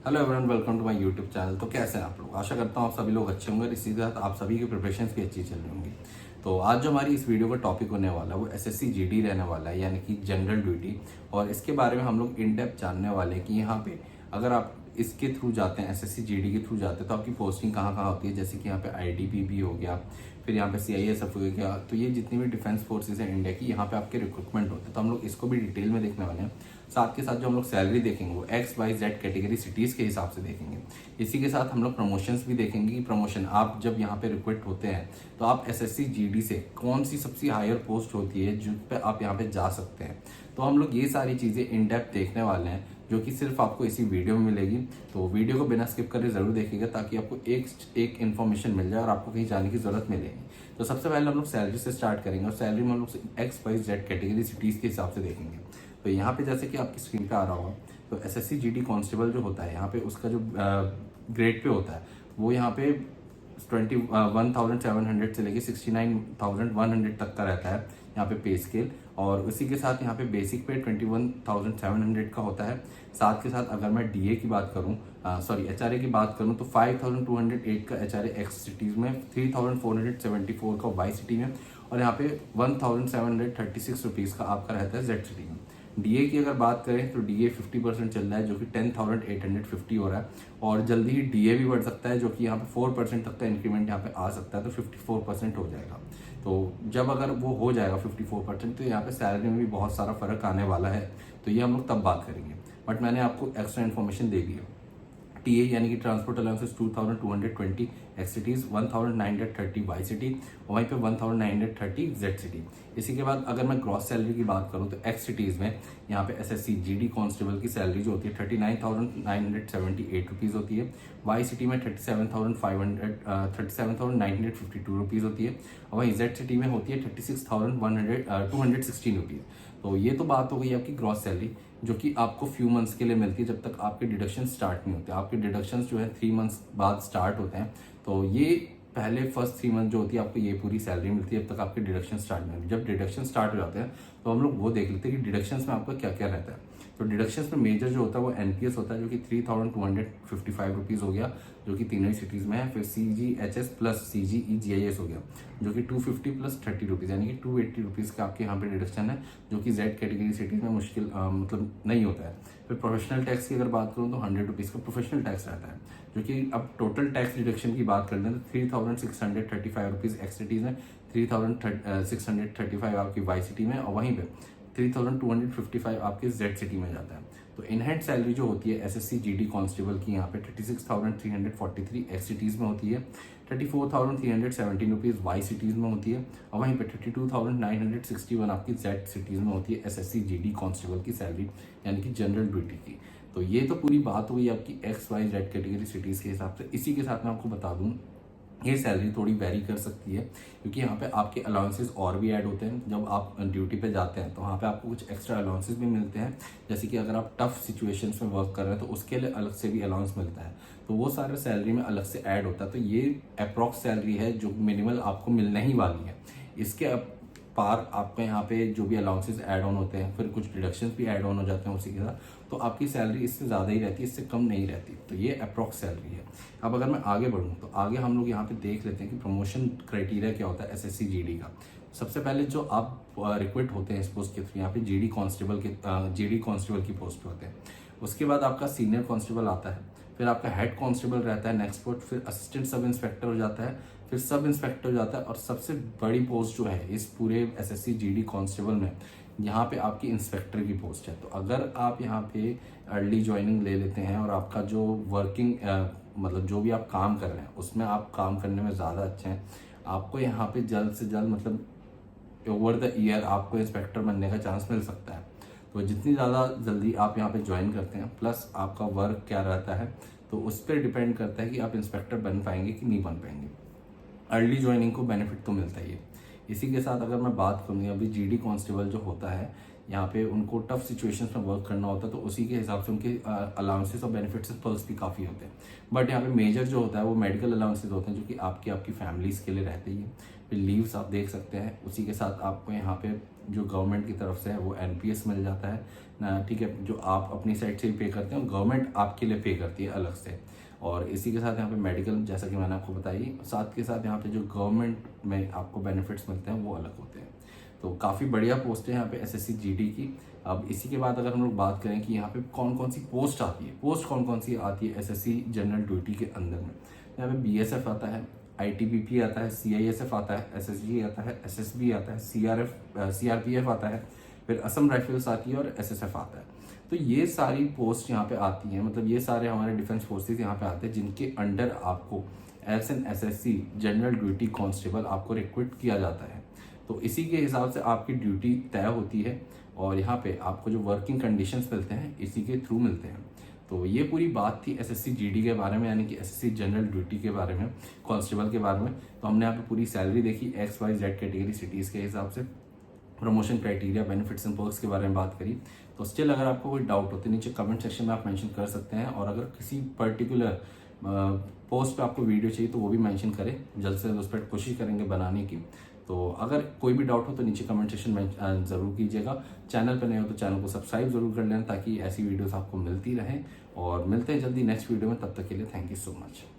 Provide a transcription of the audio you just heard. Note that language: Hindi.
Hello everyone, welcome to my YouTube channel. तो कैसे हैं आप लोग? आशा करता हूँ आप सभी लोग अच्छे होंगे और इसी के साथ आप सभी की प्रिपरेशंस भी अच्छी चल रही होंगी। तो आज जो हमारी इस वीडियो का टॉपिक होने वाला है वो एसएससी जीडी रहने वाला है, यानी कि जनरल ड्यूटी। और इसके बारे में हम लोग इन डेप्थ जानने वाले हैं कि यहाँ पे अगर आप इसके थ्रू जाते हैं, एसएससी जीडी के थ्रू जाते हैं, तो आपकी पोस्टिंग कहाँ कहाँ होती है। जैसे कि यहाँ पे आईटीबीपी हो गया, फिर यहाँ पे सीआईएसएफ हो गया। तो ये जितनी भी डिफेंस फोर्सेस हैं इंडिया की, यहाँ पे आपके रिक्रूटमेंट होते हैं। तो हम लोग इसको भी डिटेल में देखने वाले हैं। साथ के साथ जो हम लोग सैलरी देखेंगे वो XYZ कैटेगरी सिटीज़ के हिसाब से देखेंगे। इसी के साथ हम लोग प्रमोशंस भी देखेंगे कि प्रमोशन आप जब यहाँ पे रिक्रूट होते हैं तो आप एसएससी जीडी से कौन सी सबसे हायर पोस्ट होती है जिस पे आप यहाँ पे जा सकते हैं। तो हम लोग ये सारी चीज़ें इन डेप्थ देखने वाले हैं, जो कि सिर्फ आपको इसी वीडियो में मिलेगी। तो वीडियो को बिना स्किप करे ज़रूर देखिएगा ताकि आपको एक इन्फॉर्मेशन मिल जाए और आपको कहीं जाने की ज़रूरत मिलेगी। तो सबसे पहले हम लोग सैलरी से स्टार्ट करेंगे और सैलरी में हम लोग XYZ कैटेगरी सिटीज़ के हिसाब से देखेंगे। तो यहाँ पे जैसे कि आपकी स्क्रीन पे आ रहा होगा, तो एसएससी जीडी कांस्टेबल जो होता है यहाँ पे उसका जो ग्रेड पे होता है वो यहाँ पे 21,700 से लेके 69,100 तक का रहता है यहाँ पे स्केल। और उसी के साथ यहाँ पे बेसिक पे 21,700 का होता है। साथ के साथ अगर मैं डीए की बात करूँ, एचआरए की बात करूँ, तो 5,208 का एचआरए एक्स सिटीज़ में, 3,474 का वाई सिटी में, और यहाँ पे 1,736 रुपीज़ का आपका रहता है जेड सिटी में। डीए की अगर बात करें तो डीए 50% चल रहा है, जो कि 10,850 हो रहा है। और जल्दी ही डीए भी बढ़ सकता है, जो कि यहाँ पे 4% तक का इंक्रीमेंट यहाँ पे आ सकता है, तो 54% हो जाएगा। तो जब अगर वो हो जाएगा 54%, तो यहाँ पे सैलरी में भी बहुत सारा फर्क आने वाला है। तो ये हम लोग तब बात करेंगे, बट मैंने आपको एक्स्ट्रा इन्फॉर्मेशन दे दी है। टीए यानी कि transport allowances 2,220 X cities, 1,930 Y city, और वहीं पे 1,930 जेड सिटी। इसी के बाद अगर मैं ग्रॉस सैलरी की बात करूं तो एक्स सिटीज़ में यहाँ पे एसएससी जीडी कांस्टेबल की सैलरी जो होती है 39,978 रुपीज़ होती है। वाई सिटी में 37,952 रुपीज़ होती है, और वहीं जेड सिटी में होती है 36,216 रुपीज़। तो ये तो बात हो गई आपकी ग्रॉस सैलरी, जो कि आपको फ्यू मंथ्स के लिए मिलती है जब तक आपके डिडक्शन स्टार्ट नहीं होते। आपके डिडक्शंस जो है 3 मंथ्स बाद स्टार्ट होते हैं। तो ये पहले फर्स्ट 3 मंथ जो होती है आपको ये पूरी सैलरी मिलती है जब तक आपके डिडक्शन स्टार्ट नहीं होते। जब डिडक्शन स्टार्ट हो जाते हैं तो हम लोग वो देख लेते हैं कि डिडक्शंस में आपका क्या क्या रहता है। तो डिडक्शंस में मेजर जो होता है वो एनपीएस होता है, जो कि 3,255 रुपीज़ हो गया, जो कि तीनों ही सिटीज़ में है। फिर CGHS प्लस CGE-GIS हो गया, जो कि 250 प्लस 30 रुपीज़, यानी कि 280 रुपीज़ का आपके यहाँ पे डिडक्शन है, जो कि जेड कैटेगरी सिटीज़ में मुश्किल मतलब नहीं होता है। फिर प्रोफेशनल टैक्स की अगर बात करूँ तो 100 रुपीज़ का प्रोफेशनल टैक्स रहता है, जो कि अब टोटल टैक्स डिडक्शन की बात करते हैं तो 3,635 रुपीज़ एक्स सिटीज़ में, 3,635 आपकी वाई सिटी में, और वहीं पे 3,255 आपके जेड सिटी में जाता है। तो इनहेंड सैलरी जो होती है एसएससी जीडी कांस्टेबल की यहाँ पे 36,343 एक्स सिटीज़ में होती है, 34,317 रुपीज़ वाई सिटीज़ में होती है, और वहीं पे 32,961 आपकी जेड सिटीज़ में होती है एसएससी जीडी कांस्टेबल की सैलरी, यानी कि जनरल ड्यूटी की। तो ये तो पूरी बात हुई आपकी XYZ कैटेगरी सिटीज़ के हिसाब से। इसी के साथ मैं आपको बता दूँ ये सैलरी थोड़ी वेरी कर सकती है, क्योंकि यहाँ पे आपके अलाउंसेस और भी ऐड होते हैं। जब आप ड्यूटी पे जाते हैं तो वहाँ पे आपको कुछ एक्स्ट्रा अलाउंसेस भी मिलते हैं, जैसे कि अगर आप टफ सिचुएशंस में वर्क कर रहे हैं तो उसके लिए अलग से भी अलाउंस मिलता है। तो वो सारे सैलरी में अलग से ऐड होता है। तो ये अप्रॉक्स सैलरी है जो मिनिमल आपको मिलने ही वाली है। इसके पार आपके यहाँ पे जो भी अलाउंसेस ऐड ऑन होते हैं, फिर कुछ डिडक्शंस भी ऐड ऑन हो जाते हैं उसी के साथ, तो आपकी सैलरी इससे ज़्यादा ही रहती है, इससे कम नहीं रहती। तो ये अप्रॉक्स सैलरी है। अब अगर मैं आगे बढ़ूँ तो आगे हम लोग यहाँ पे देख लेते हैं कि प्रमोशन क्राइटेरिया क्या होता है एसएससी जीडी का। सबसे पहले जो आप रिक्रूट होते हैं इस पोस्ट के थ्रू, यहाँ पे जीडी कांस्टेबल की पोस्ट पे होते हैं। उसके बाद आपका सीनियर कांस्टेबल आता है, फिर आपका हेड कांस्टेबल रहता है नेक्स्ट पोस्ट, फिर असिस्टेंट सब इंस्पेक्टर हो जाता है, फिर सब इंस्पेक्टर हो जाता है, और सबसे बड़ी पोस्ट जो है इस पूरे एसएससी जीडी कांस्टेबल में, यहाँ पे आपकी इंस्पेक्टर की पोस्ट है। तो अगर आप यहाँ पे अर्ली ज्वाइनिंग ले लेते हैं और आपका जो वर्किंग मतलब जो भी आप काम कर रहे हैं उसमें आप काम करने में ज़्यादा अच्छे हैं, आपको यहाँ पे जल्द से जल्द मतलब ओवर द ईयर आपको इंस्पेक्टर बनने का चांस मिल सकता है। तो जितनी ज़्यादा जल्दी आप यहाँ पे ज्वाइन करते हैं, प्लस आपका वर्क क्या रहता है, तो उस पर डिपेंड करता है कि आप इंस्पेक्टर बन पाएंगे कि नहीं बन पाएंगे। अर्ली ज्वाइनिंग को बेनिफिट तो मिलता ही है। इसी के साथ अगर मैं बात करूँ, अभी जीडी कांस्टेबल जो होता है यहाँ पे उनको टफ सिचुएशंस में वर्क करना होता है, तो उसी के हिसाब से उनके अलाउंसेस और बेनिफिट्स पर्क्स भी काफ़ी होते हैं। बट यहाँ पे मेजर जो होता है वो मेडिकल अलाउंसेस होते हैं, जो कि आपकी फैमिलीज़ के लिए रहते ही है। फिर लीव्स आप देख सकते हैं, उसी के साथ आपको यहाँ पे जो गवर्नमेंट की तरफ से है वो एनपीएस मिल जाता है ना, ठीक है, जो आप अपनी साइड से ही पे करते हैं, गवर्नमेंट आपके लिए पे करती है अलग से। और इसी के साथ यहाँ पे मेडिकल, जैसा कि मैंने आपको बताई, साथ के साथ यहाँ पे जो गवर्नमेंट में आपको बेनिफिट्स मिलते हैं वो अलग होते हैं। तो काफ़ी बढ़िया पोस्ट है यहाँ पे एसएससी जीडी की। अब इसी के बाद अगर हम लोग बात करें कि यहाँ पे कौन कौन सी पोस्ट आती है, पोस्ट कौन कौन सी आती है एसएससी जनरल ड्यूटी के अंदर में, यहाँ पे बीएसएफ आता है, आईटीबीपी आता है, सीआईएसएफ आता है, एसएसजी आता है, एसएसबी आता है, सीआरपीएफ आता है, फिर असम राइफल्स आती है और एसएसएफ आता है। तो ये सारी पोस्ट यहाँ पे आती हैं, मतलब ये सारे हमारे डिफेंस फोर्सेस यहाँ पे आते हैं जिनके अंडर आपको as an SSC general duty constable आपको रिक्रूट किया जाता है। तो इसी के हिसाब से आपकी ड्यूटी तय होती है और यहाँ पे आपको जो वर्किंग कंडीशंस मिलते हैं इसी के थ्रू मिलते हैं। तो ये पूरी बात थी एसएससी जीडी के बारे में, यानी कि एसएससी जनरल ड्यूटी के बारे में, कांस्टेबल के बारे में। तो हमने यहाँ पे पूरी सैलरी देखी, XYZ कैटेगरी सिटीज़ के हिसाब से, promotion criteria, benefits and perks के बारे में बात करी। तो स्टिल अगर आपको कोई डाउट होते नीचे कमेंट सेक्शन में आप मेंशन कर सकते हैं, और अगर किसी पर्टिकुलर पोस्ट पे आपको वीडियो चाहिए तो वो भी मेंशन करें, जल्द से जल्द उस पर कोशिश करेंगे बनाने की। तो अगर कोई भी डाउट हो तो नीचे कमेंट सेक्शन में ज़रूर कीजिएगा। चैनल पर नए हो तो चैनल को सब्सक्राइब जरूर कर लेना ताकि ऐसी वीडियोस आपको मिलती रहें, और मिलते हैं जल्दी नेक्स्ट वीडियो में। तब तक के लिए थैंक यू सो मच।